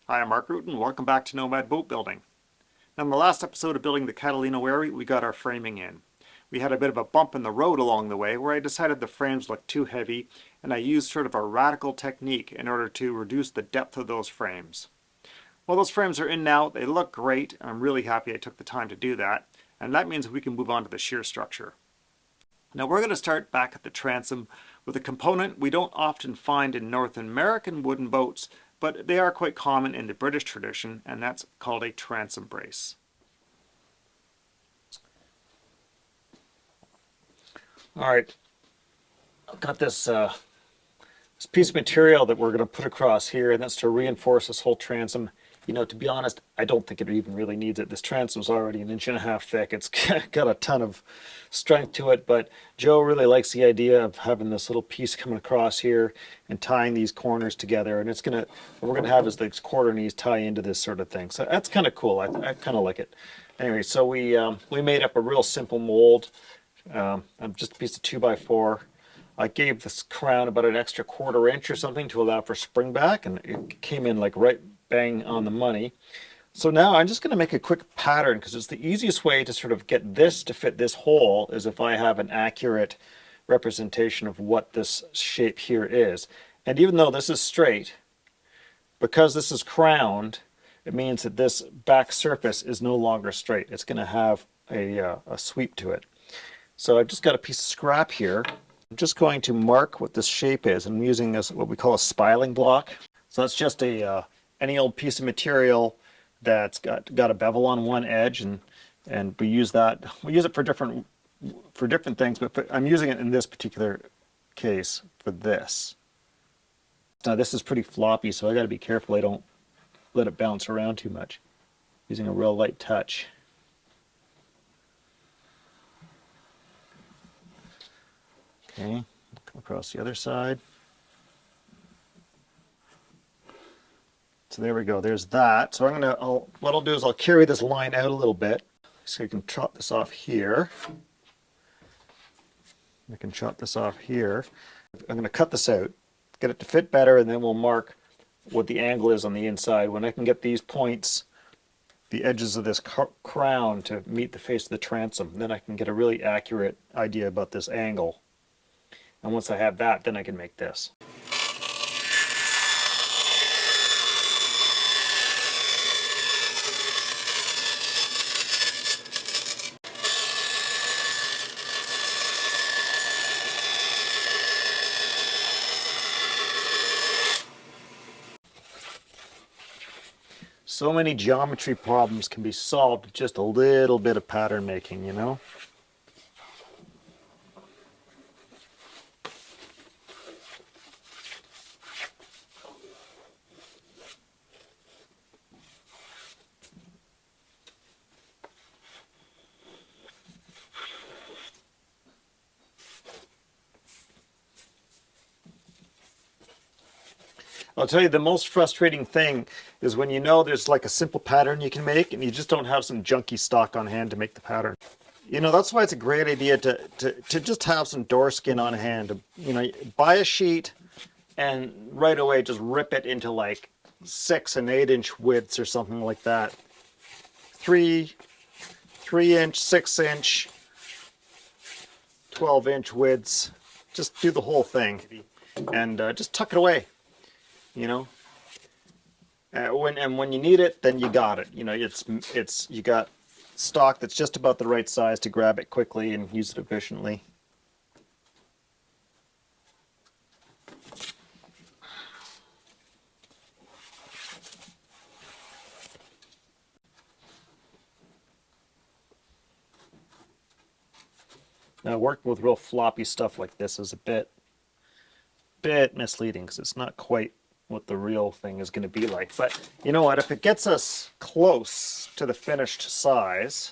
Hi, I'm Mark Rutten. Welcome back to Nomad Boatbuilding. Now, in the last episode of building the Catalina Wherry, we got our framing in. We had a bit of a bump in the road along the way where I decided the frames looked too heavy, and I used sort of a radical technique in order to reduce the depth of those frames. Well, those frames are in now. They look great, and I'm really happy I took the time to do that, and that means we can move on to the shear structure. Now, we're going to start back at the transom with a component we don't often find in North American wooden boats, but they are quite common in the British tradition, and that's called a transom brace. All right, I've got this piece of material that we're going to put across here, and that's to reinforce this whole transom. You know, to be honest, I don't think it even really needs it. This transom's already 1.5 inches thick. It's got a ton of strength to it, but Joe really likes the idea of having this little piece coming across here and tying these corners together. And what we're gonna have is these quarter knees tie into this sort of thing. So that's kind of cool. I kind of like it. Anyway, so we made up a real simple mold. Just a piece of 2x4. I gave this crown about an extra 1/4 inch or something to allow for spring back, and it came in like right bang on the money. So now I'm just going to make a quick pattern because it's the easiest way to sort of get this to fit this hole is if I have an accurate representation of what this shape here is. And even though this is straight, because this is crowned, it means that this back surface is no longer straight. It's going to have a sweep to it. So I've just got a piece of scrap here. I'm just going to mark what this shape is. I'm using this, what we call a spiling block. So that's just any old piece of material that's got a bevel on one edge, and we use that. We use it for different things, but I'm using it in this particular case for this. Now this is pretty floppy, so I got to be careful I don't let it bounce around too much. Using a real light touch. Okay, come across the other side. So there we go, there's that. So what I'll do is I'll carry this line out a little bit so you can chop this off here. I can chop this off here. I'm going to cut this out, get it to fit better, and then we'll mark what the angle is on the inside. When I can get these points, the edges of this crown to meet the face of the transom, then I can get a really accurate idea about this angle. And once I have that, then I can make this. So many geometry problems can be solved with just a little bit of pattern making, you know? I'll tell you, the most frustrating thing is when you know there's like a simple pattern you can make and you just don't have some junky stock on hand to make the pattern. You know, that's why it's a great idea to just have some door skin on hand. You know, buy a sheet and right away just rip it into like 6 and 8 inch widths or something like that. 3 inch, 6 inch, 12 inch widths. Just do the whole thing and just tuck it away. You know, when you need it, then you got it. You know, you got stock that's just about the right size to grab it quickly and use it efficiently. Now, working with real floppy stuff like this is a bit misleading because it's not quite what the real thing is going to be like. But you know what? If it gets us close to the finished size,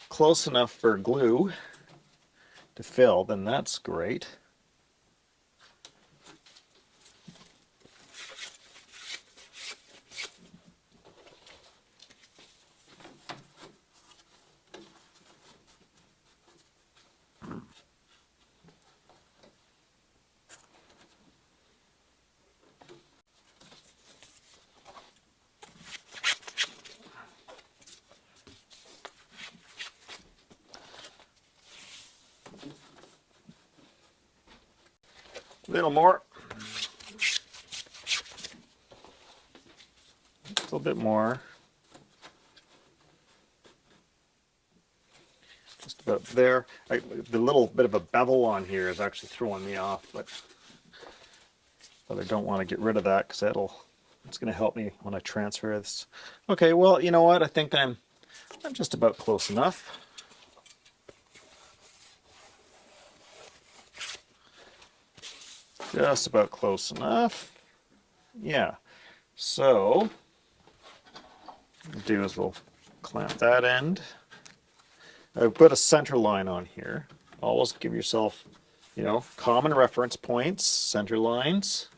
close enough for glue to fill, then that's great. A little more. A little bit more. Just about there. The little bit of a bevel on here is actually throwing me off, but I don't want to get rid of that because it's going to help me when I transfer this. Okay, well, you know what? I think I'm just about close enough. Just about close enough. Yeah. So, what we'll do is we'll clamp that end. I've put a center line on here. Always give yourself, common reference points, center lines.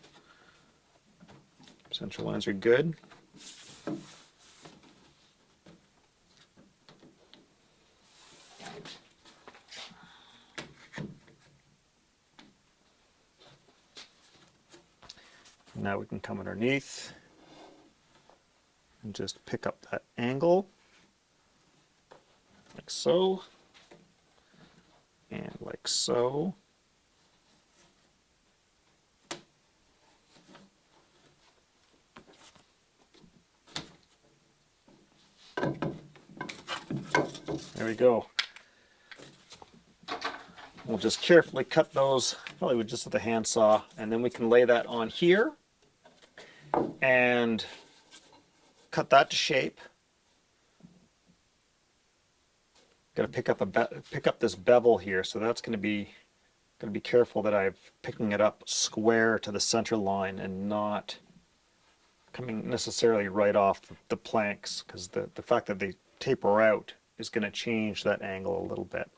Center lines are good. Now we can come underneath and just pick up that angle, like so, and like so. There we go. We'll just carefully cut those, probably with just with a handsaw, and then we can lay that on here and cut that to shape. Got to pick up this bevel here, so that's going to be careful that I'm picking it up square to the center line and not coming necessarily right off the planks, because the fact that they taper out is going to change that angle a little bit.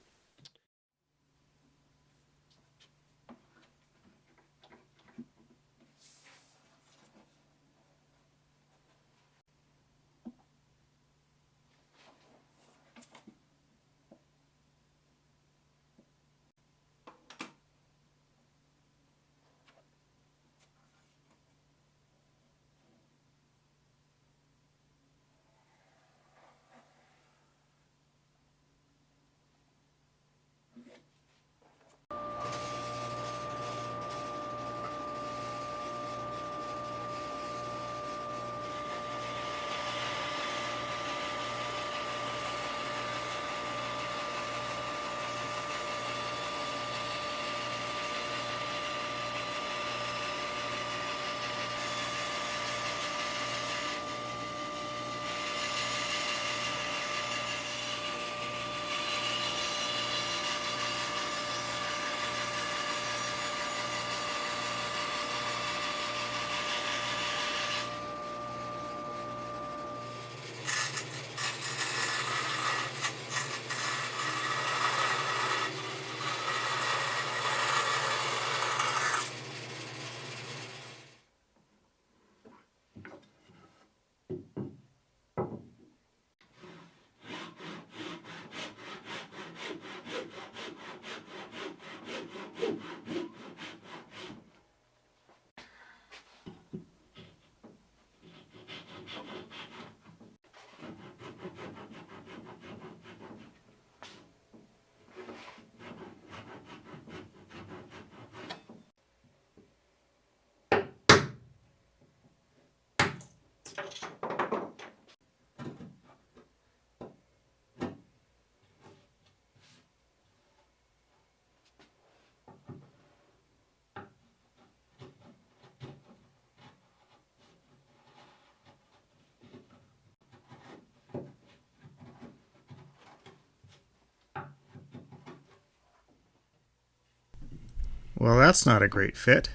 Well, that's not a great fit.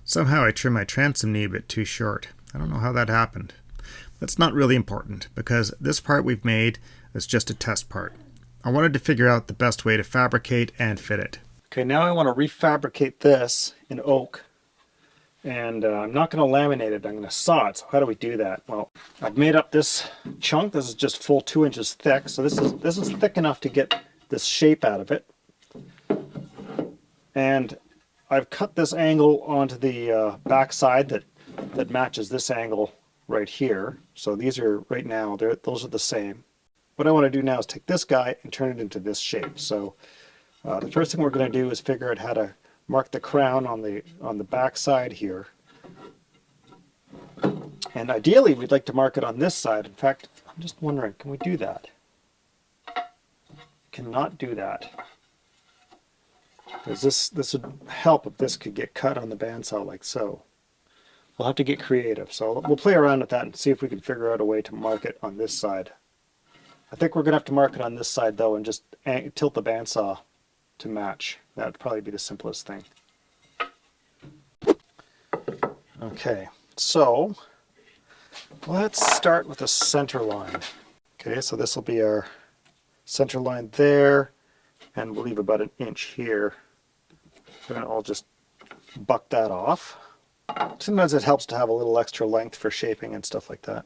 Somehow I trimmed my transom knee a bit too short. I don't know how that happened. That's not really important, because this part we've made is just a test part. I wanted to figure out the best way to fabricate and fit it. Okay, now I want to refabricate this in oak. And I'm not going to laminate it, I'm going to saw it. So how do we do that? Well, I've made up this chunk. This is just full 2 inches thick. So this is thick enough to get this shape out of it. And I've cut this angle onto the back side that matches this angle right here. So these are, right now, those are the same. What I want to do now is take this guy and turn it into this shape. So the first thing we're going to do is figure out how to mark the crown on the back side here. And ideally, we'd like to mark it on this side. In fact, I'm just wondering, can we do that? Cannot do that. Because this would help if this could get cut on the bandsaw like so. We'll have to get creative. So we'll play around with that and see if we can figure out a way to mark it on this side. I think we're going to have to mark it on this side though and just tilt the bandsaw to match. That would probably be the simplest thing. Okay, so let's start with a center line. Okay, so this will be our center line there, and we'll leave about an inch here. And I'll just buck that off. Sometimes it helps to have a little extra length for shaping and stuff like that.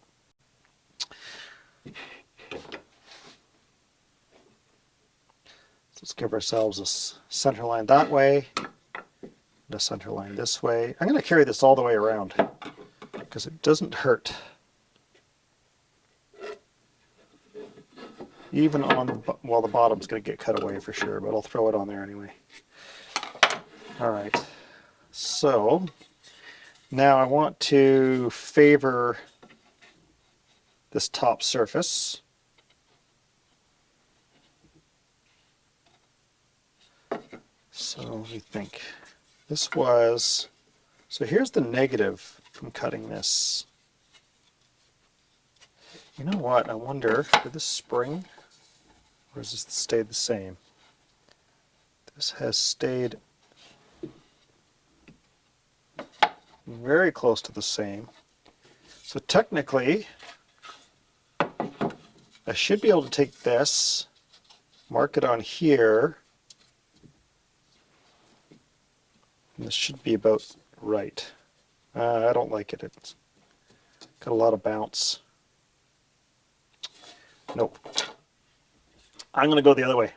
So let's give ourselves a center line that way, and a center line this way. I'm going to carry this all the way around because it doesn't hurt. Even on the, well, the bottom's going to get cut away for sure, but I'll throw it on there anyway. All right, so now I want to favor this top surface. So let me think. This was, so here's the negative from cutting this. You know what, I wonder, did this spring or has this stayed the same? This has stayed very close to the same. So technically, I should be able to take this, mark it on here, and this should be about right. I don't like it. It's got a lot of bounce. Nope. I'm going to go the other way.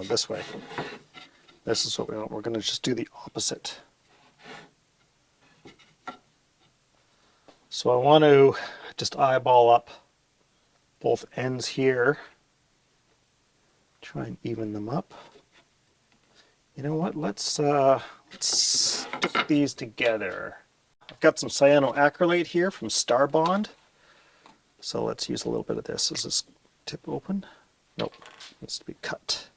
This way. This is what we want. We're going to just do the opposite. So I want to just eyeball up both ends here. Try and even them up. You know what? Let's stick these together. I've got some cyanoacrylate here from Star Bond. So let's use a little bit of this. Is this tip open? Nope. Needs to be cut.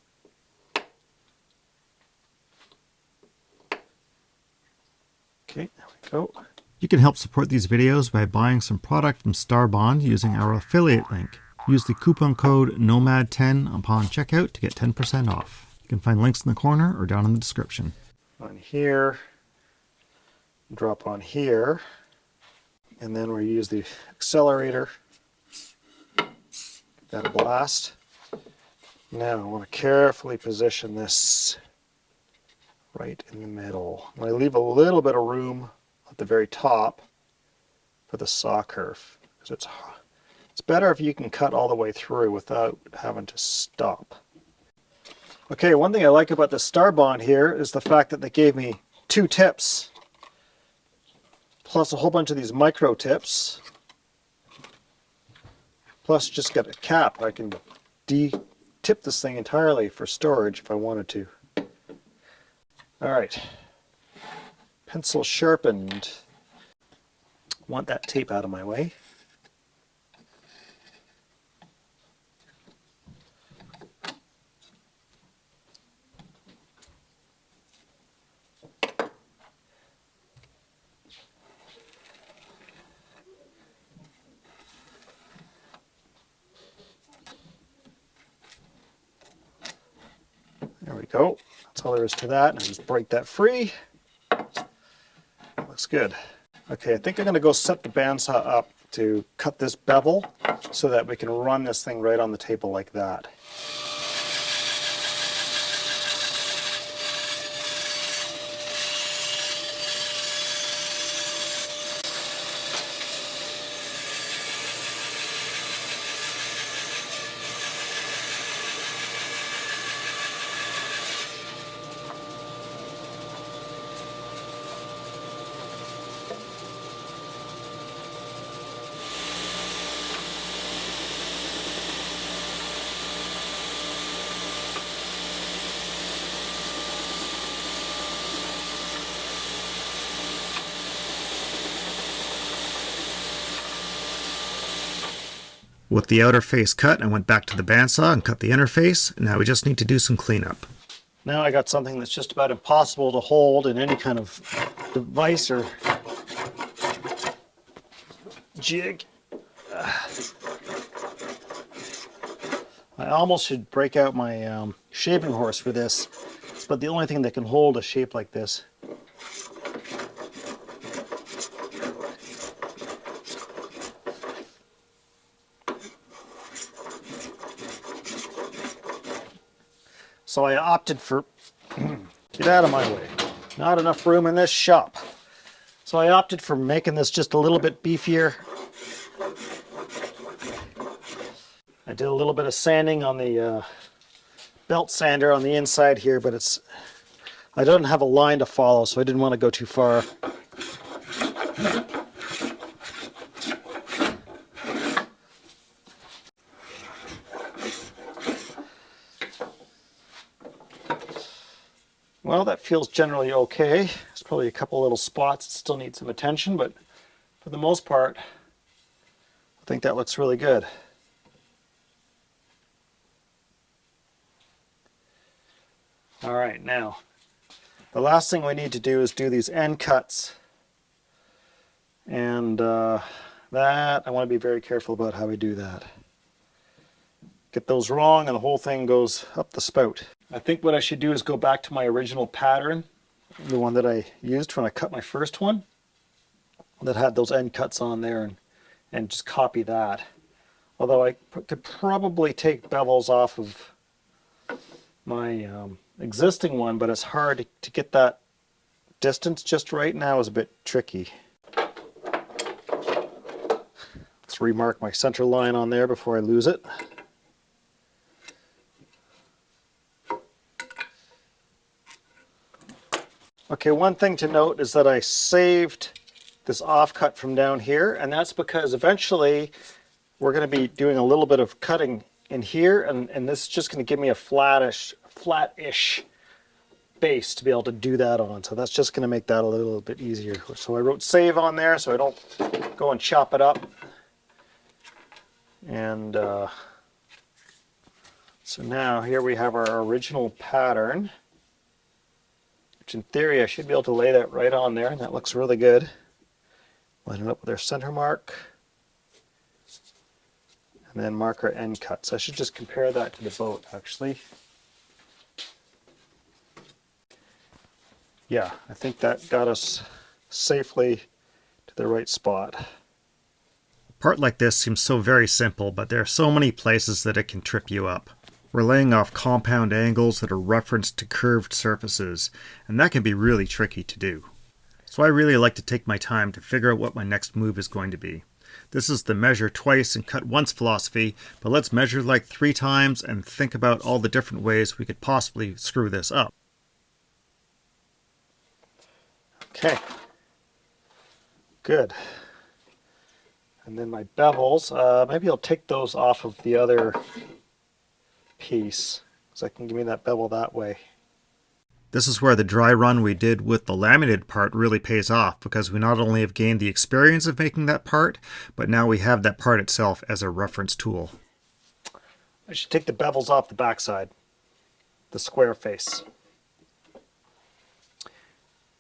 Okay, there we go. You can help support these videos by buying some product from Starbond using our affiliate link. Use the coupon code NOMAD10 upon checkout to get 10% off. You can find links in the corner or down in the description. On here, drop on here, and then we use the accelerator. Got a blast. Now I want to carefully position this right in the middle. I leave a little bit of room at the very top for the saw curve, because it's better if you can cut all the way through without having to stop. Okay, one thing I like about the Star Bond here is the fact that they gave me 2 tips, plus a whole bunch of these micro tips, plus just got a cap. I can de-tip this thing entirely for storage if I wanted to. All right, pencil sharpened. Want that tape out of my way. There we go. That's all there is to that. And I just break that free. Looks good. Okay, I think I'm going to go set the bandsaw up to cut this bevel so that we can run this thing right on the table like that. With the outer face cut, I went back to the bandsaw and cut the inner face. Now we just need to do some cleanup. Now I got something that's just about impossible to hold in any kind of device or jig. I almost should break out my shaving horse for this, but the only thing that can hold a shape like this. So I opted for, get out of my way, not enough room in this shop. So I opted for making this just a little bit beefier. I did a little bit of sanding on the belt sander on the inside here, but I don't have a line to follow, so I didn't want to go too far. Well, that feels generally okay. There's probably a couple little spots that still need some attention, but for the most part, I think that looks really good. All right, now, the last thing we need to do is do these end cuts. And that, I want to be very careful about how we do that. Get those wrong and the whole thing goes up the spout. I think what I should do is go back to my original pattern, the one that I used when I cut my first one, that had those end cuts on there, and just copy that. Although I could probably take bevels off of my existing one, but it's hard to get that distance just right now is a bit tricky. Let's remark my center line on there before I lose it. Okay, one thing to note is that I saved this offcut from down here, and that's because eventually we're going to be doing a little bit of cutting in here, and this is just going to give me a flat-ish base to be able to do that on. So that's just going to make that a little bit easier. So I wrote save on there so I don't go and chop it up. And so now here we have our original pattern, which in theory I should be able to lay that right on there, and that looks really good. Line it up with our center mark, and then mark our end cuts. I should just compare that to the boat, actually. Yeah, I think that got us safely to the right spot. A part like this seems so very simple, but there are so many places that it can trip you up. We're laying off compound angles that are referenced to curved surfaces, and that can be really tricky to do. So I really like to take my time to figure out what my next move is going to be. This is the measure twice and cut once philosophy, but let's measure like 3 times and think about all the different ways we could possibly screw this up. Okay, good. And then my bevels, maybe I'll take those off of the other piece, so I can give me that bevel that way. This is where the dry run we did with the laminated part really pays off, because we not only have gained the experience of making that part, but now we have that part itself as a reference tool. I should take the bevels off the backside, the square face.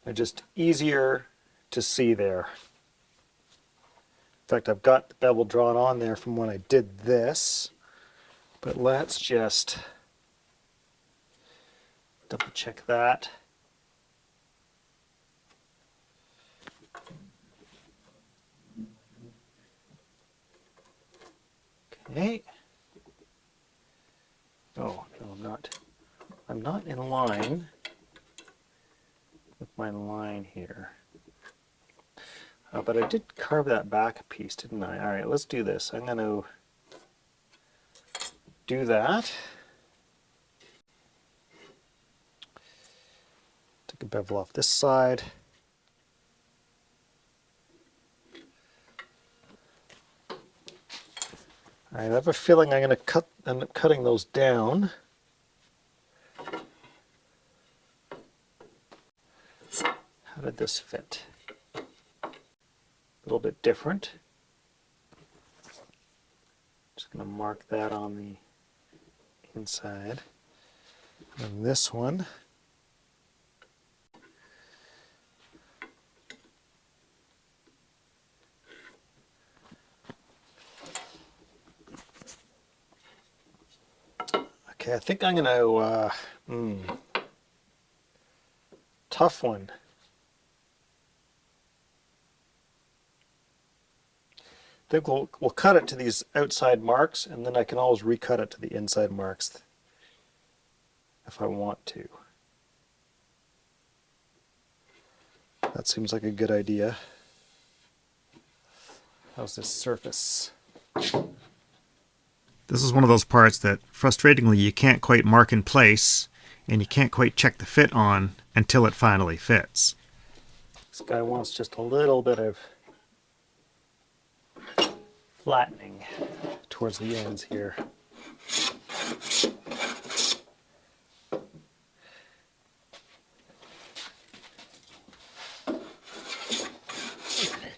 They're just easier to see there. In fact, I've got the bevel drawn on there from when I did this, but let's just double check that. Okay. Oh, no, I'm not. I'm not in line with my line here. But I did carve that back a piece, didn't I? All right, let's do this. I'm going to do that. Take a bevel off this side. All right, I have a feeling I'm going to end up cutting those down. How did this fit? A little bit different. Just going to mark that on the inside. And this one, okay, I think I'm going to, tough one. I think we'll cut it to these outside marks, and then I can always recut it to the inside marks if I want to. That seems like a good idea. How's this surface? This is one of those parts that, frustratingly, you can't quite mark in place, and you can't quite check the fit on until it finally fits. This guy wants just a little bit of flattening towards the ends here.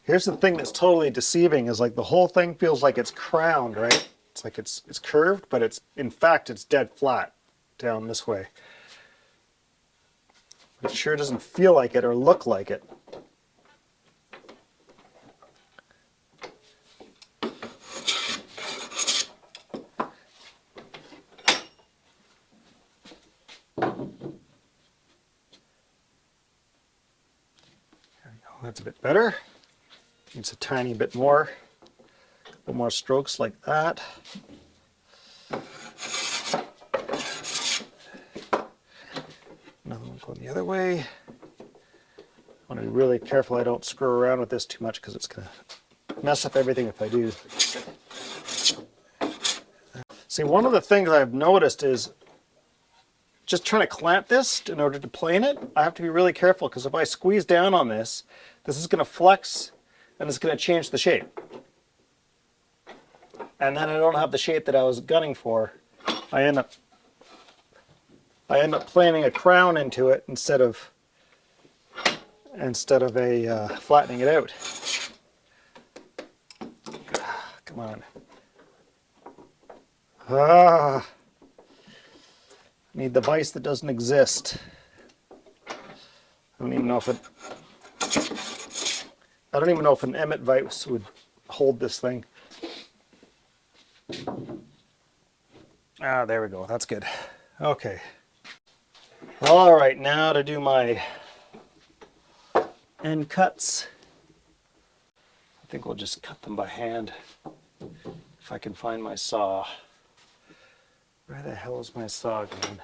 Here's the thing that's totally deceiving is like the whole thing feels like it's crowned, right? It's like it's curved, but it's in fact it's dead flat down this way. But it sure doesn't feel like it or look like it. That's a bit better. Needs a tiny bit more. A couple more strokes like that. Another one going the other way. I want to be really careful I don't screw around with this too much because it's going to mess up everything if I do. See, one of the things I've noticed is just trying to clamp this in order to plane it. I have to be really careful because if I squeeze down on this, this is going to flex and it's going to change the shape. And then I don't have the shape that I was gunning for. I end up planing a crown into it instead of flattening it out. Come on. Need the vise that doesn't exist. I don't even know if an Emmett vise would hold this thing. Ah, there we go. That's good. Okay. All right, now to do my end cuts. I think we'll just cut them by hand if I can find my saw. Where the hell is my saw going?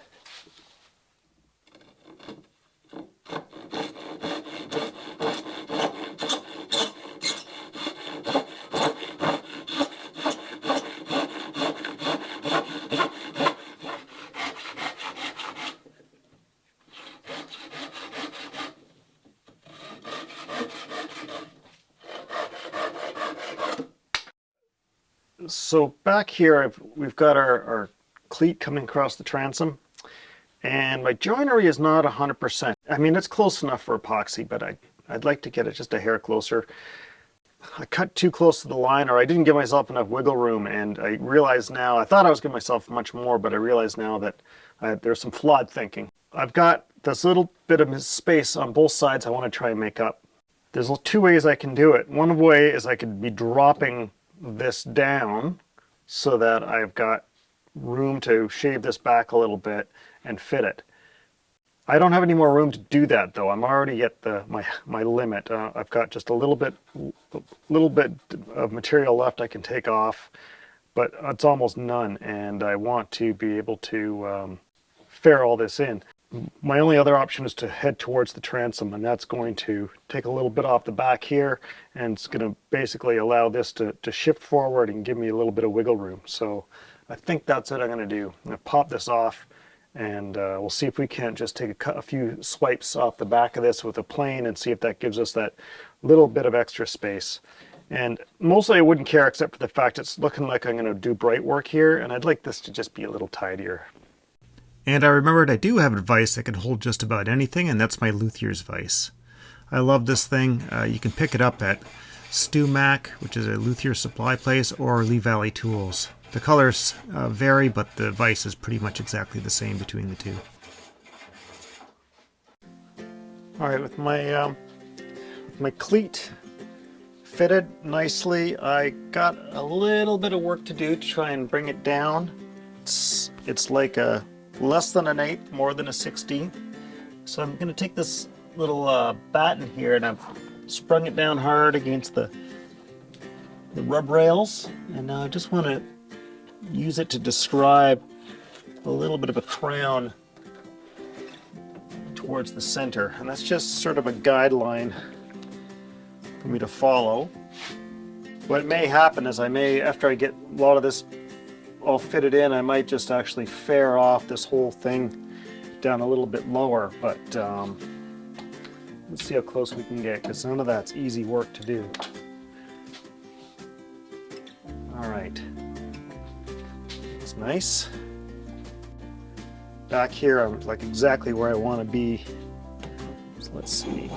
So back here, we've got our cleat coming across the transom, and my joinery is not 100%. I mean, it's close enough for epoxy, but I'd like to get it just a hair closer. I cut too close to the line, or I didn't give myself enough wiggle room, and I realize now, I thought I was giving myself much more, but I realize now that there's some flawed thinking. I've got this little bit of space on both sides I want to try and make up. There's two ways I can do it. One way is I could be dropping this down so that I've got room to shave this back a little bit and fit it. I don't have any more room to do that though. I'm already at my limit. I've got just a little bit of material left I can take off, but it's almost none, and I want to be able to fair all this in. My only other option is to head towards the transom, and that's going to take a little bit off the back here, and it's going to basically allow this to shift forward and give me a little bit of wiggle room. So I think that's what I'm going to do. I'm going to pop this off, and we'll see if we can't just take a few swipes off the back of this with a plane and see if that gives us that little bit of extra space. And mostly I wouldn't care except for the fact it's looking like I'm going to do bright work here, and I'd like this to just be a little tidier. And I remembered I do have a vise that can hold just about anything, and that's my luthier's vise. I love this thing. You can pick it up at Stu Mac, which is a luthier supply place, or Lee Valley Tools. The colors vary, but the vise is pretty much exactly the same between the two. All right, with my cleat fitted nicely, I got a little bit of work to do to try and bring it down. It's like a less than an eighth, more than a 16th. So I'm going to take this little batten here, and I've sprung it down hard against the rub rails, and now I just want to use it to describe a little bit of a crown towards the center, and that's just sort of a guideline for me to follow. What may happen is after I get a lot of this all fitted in, I might just actually fair off this whole thing down a little bit lower, but let's see how close we can get, because none of that's easy work to do. All right, it's nice. Back here, I'm like exactly where I want to be. So let's see.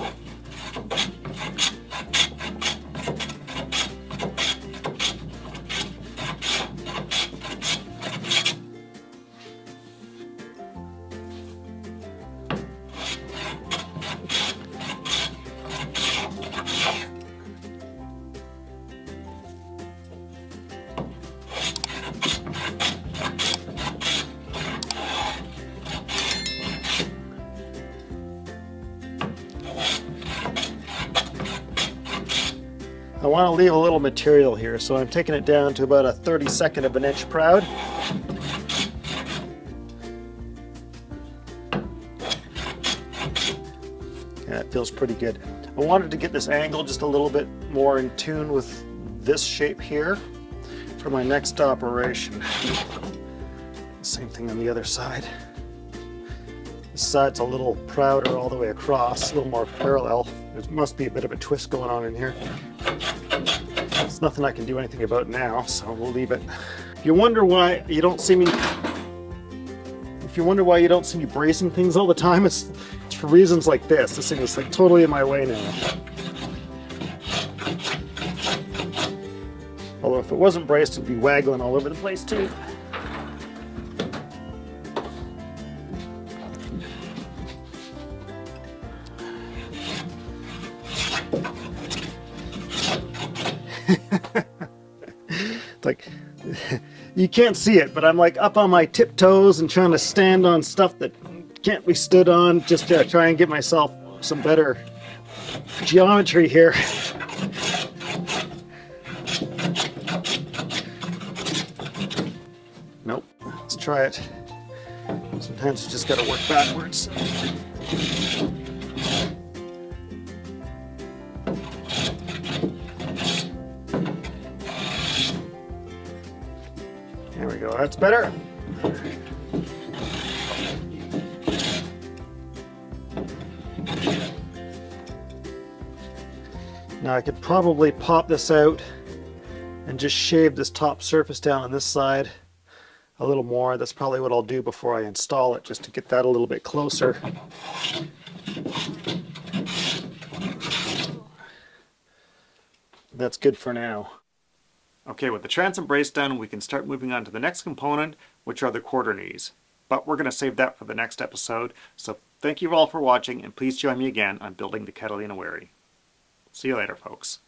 I want to leave a little material here, so I'm taking it down to about a 32nd of an inch proud. Yeah, it feels pretty good. I wanted to get this angle just a little bit more in tune with this shape here for my next operation. Same thing on the other side. This side's a little prouder all the way across, a little more parallel. There must be a bit of a twist going on in here. It's nothing I can do anything about now, so we'll leave it. If you wonder why you don't see me bracing things all the time, it's for reasons like this. This thing is like totally in my way now. Although if it wasn't braced, it'd be waggling all over the place too. It's like, you can't see it, but I'm like up on my tiptoes and trying to stand on stuff that can't be stood on, just to try and get myself some better geometry here. Nope, let's try it. Sometimes you just gotta work backwards. There we go, that's better. Now I could probably pop this out and just shave this top surface down on this side a little more. That's probably what I'll do before I install it, just to get that a little bit closer. That's good for now. Okay, with the transom brace done, we can start moving on to the next component, which are the quarter knees. But we're going to save that for the next episode. So thank you all for watching, and please join me again on building the Catalina Wherry. See you later, folks.